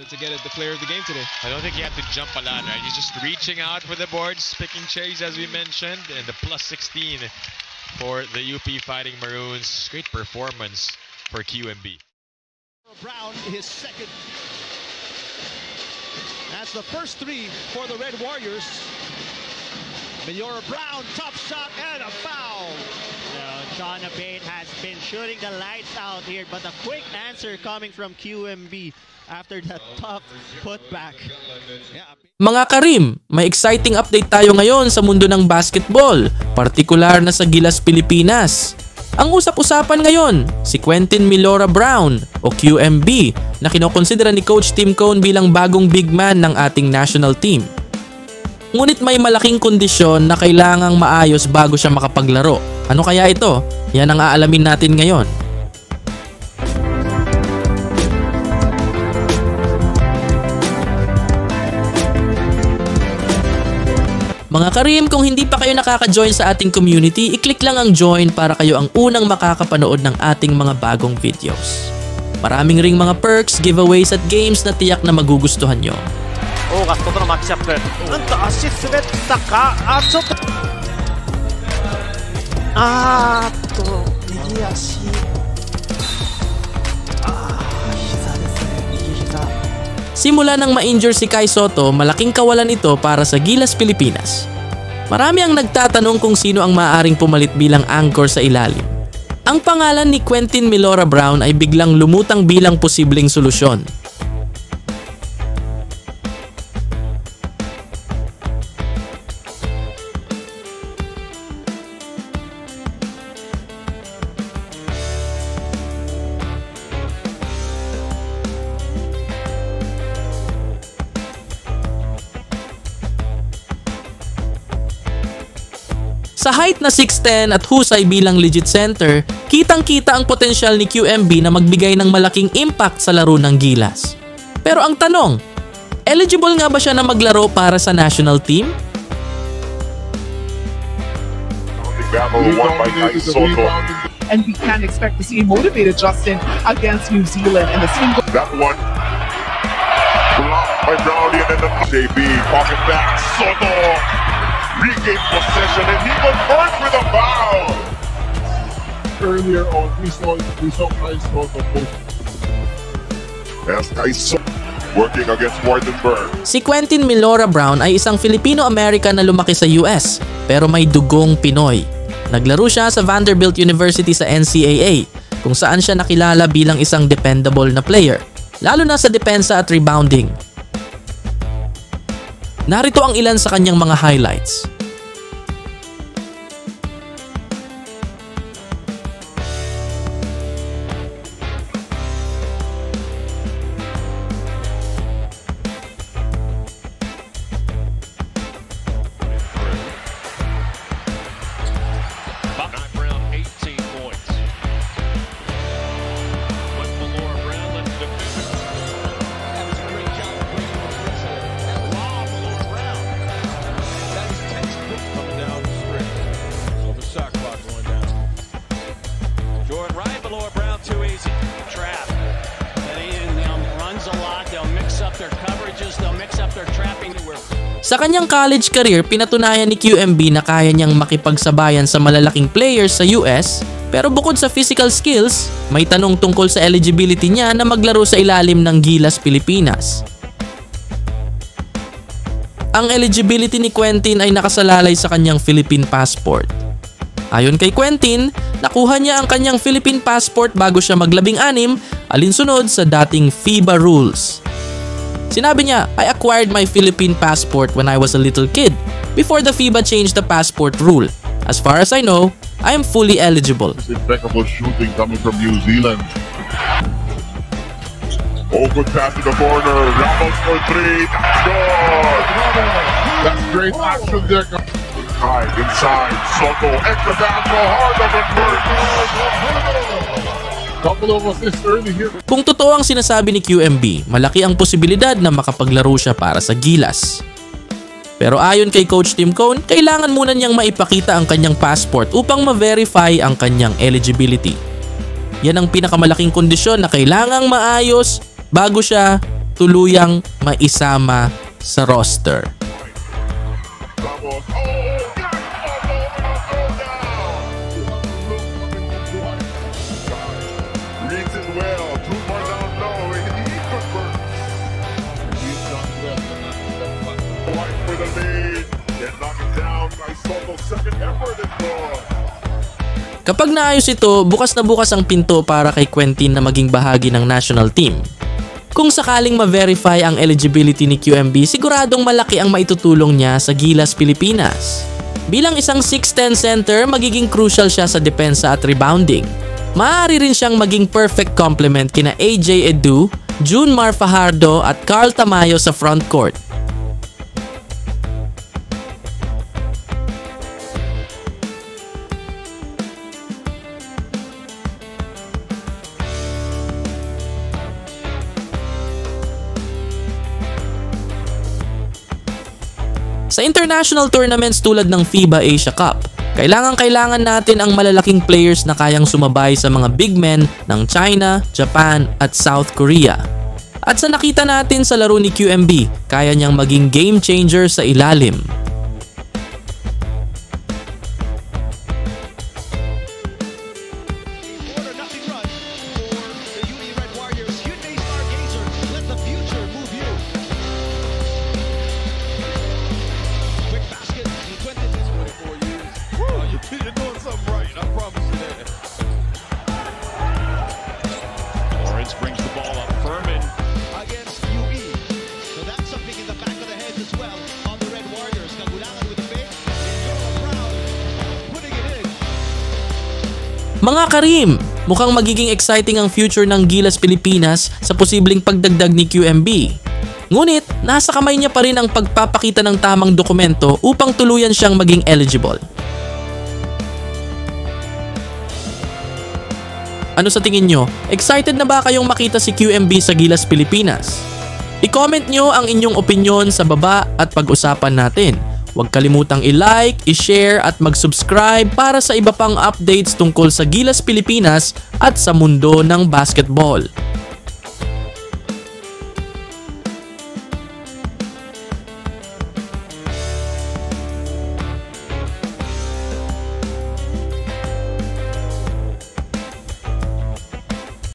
to get it the player of the game today. I don't think you have to jump a lot, right? He's just reaching out for the boards, picking cherries as we mentioned, and the plus 16 for the UP Fighting Maroons. Great performance for QMB. Brown, his second. That's the first three for the Red Warriors. Millora Brown, top shot and a foul. John Abate has been shooting the lights out here, but a quick answer coming from QMB after that tough putback. Mga Karim, may exciting update tayo ngayon sa mundo ng basketball, partikular na sa Gilas, Pilipinas. Ang usap-usapan ngayon, si Quentin Millora Brown o QMB na kinokonsidera ni Coach Tim Cone bilang bagong big man ng ating national team. Ngunit may malaking kondisyon na kailangang maayos bago siya makapaglaro. Ano kaya ito? Yan ang aalamin natin ngayon. Mga Karim, kung hindi pa kayo nakaka-join sa ating community, i-click lang ang join para kayo ang unang makakapanood ng ating mga bagong videos. Maraming ring mga perks, giveaways at games na tiyak na magugustuhan nyo. オーガストとのマッチアップ。足滑ったか。ちょっと。右足。膝ですね。右膝。 Simula nang ma-injure si Kai Sotto, malaking kawalan ito para sa Gilas, Pilipinas. Marami ang nagtatanong kung sino ang maaaring pumalit bilang anchor sa ilalim. Ang pangalan ni Quentin Millora Brown ay biglang lumutang bilang posibleng solusyon. Sa height na 6'10 at husay bilang legit center, kitang-kita ang potensyal ni QMB na magbigay ng malaking impact sa laro ng Gilas. Pero ang tanong, eligible nga ba siya na maglaro para sa national team? And we can expect to see a motivated Justin against New Zealand in the single. That one blocked by Brownie and then the JB pocket back. Soto regained possession and he converts with a foul. Earlier on, we saw Kai Sotto post. As Kai Sotto working against Wardenberg. Si Quentin Millora Brown ay isang Filipino-American na lumaki sa US pero may dugong Pinoy. Naglaro siya sa Vanderbilt University sa NCAA kung saan siya nakilala bilang isang dependable na player, lalo na sa depensa at rebounding. Narito ang ilan sa kanyang mga highlights. Sa kanyang college career, pinatunayan ni QMB na kaya niyang makipagsabayan sa malalaking players sa US, pero bukod sa physical skills, may tanong tungkol sa eligibility niya na maglaro sa ilalim ng Gilas, Pilipinas. Ang eligibility ni Quentin ay nakasalalay sa kanyang Philippine passport. Ayon kay Quentin, nakuha niya ang kanyang Philippine passport bago siya maglabing-anim, alinsunod sa dating FIBA rules. Sinabi niya, I acquired my Philippine passport when I was a little kid, before the FIBA changed the passport rule. As far as I know, I am fully eligible. Impeccable shooting coming from New Zealand. Oh, good pass to the corner. Ramos for three. That's good. That's great action there. High inside. Soto. Extra down so hard over Burns. Couple of assists early here. Kung totoo ang sinasabi ni QMB, malaki ang posibilidad na makapaglaro siya para sa Gilas. Pero ayon kay Coach Tim Cone, kailangan muna niyang maipakita ang kanyang passport upang ma-verify ang kanyang eligibility. Yan ang pinakamalaking kondisyon na kailangang maayos bago siya tuluyang maisama sa roster. Vamos. Reads it well. Too far down low. He converts. He's done well. Right for the lead. Get knocked down by Soto. Second effort is gone. Kapag naayos ito, bukas na bukas ang pinto para kay Quentin na maging bahagi ng national team. Kung sakaling ma-verify ang eligibility ni QMB, siguradong malaki ang maitutulong niya sa Gilas Pilipinas. Bilang isang 6'10 center, magiging crucial siya sa depensa at rebounding. Maaari rin siyang maging perfect complement kina AJ Edu, Junmar Fajardo at Carl Tamayo sa front court. Sa international tournaments tulad ng FIBA Asia Cup, kailangan natin ang malalaking players na kayang sumabay sa mga big men ng China, Japan at South Korea. At sa nakita natin sa laro ni QMB, kaya niyang maging game changer sa ilalim. You're doing something right, I promise you that. Lawrence brings the ball up. Furman against UE. So that's something in the back of the head as well on the Red Warriors. Kagulangan with the fake. Brown putting it in. Mga Karim, mukhang magiging exciting ang future ng Gilas Pilipinas sa posibleng pagdagdag ni QMB. Ngunit, nasa kamay niya pa rin ang pagpapakita ng tamang dokumento upang tuluyan siyang maging eligible. Ano sa tingin nyo? Excited na ba kayong makita si QMB sa Gilas Pilipinas? I-comment nyo ang inyong opinyon sa baba at pag-usapan natin. Huwag kalimutang i-like, i-share at mag-subscribe para sa iba pang updates tungkol sa Gilas Pilipinas at sa mundo ng basketball.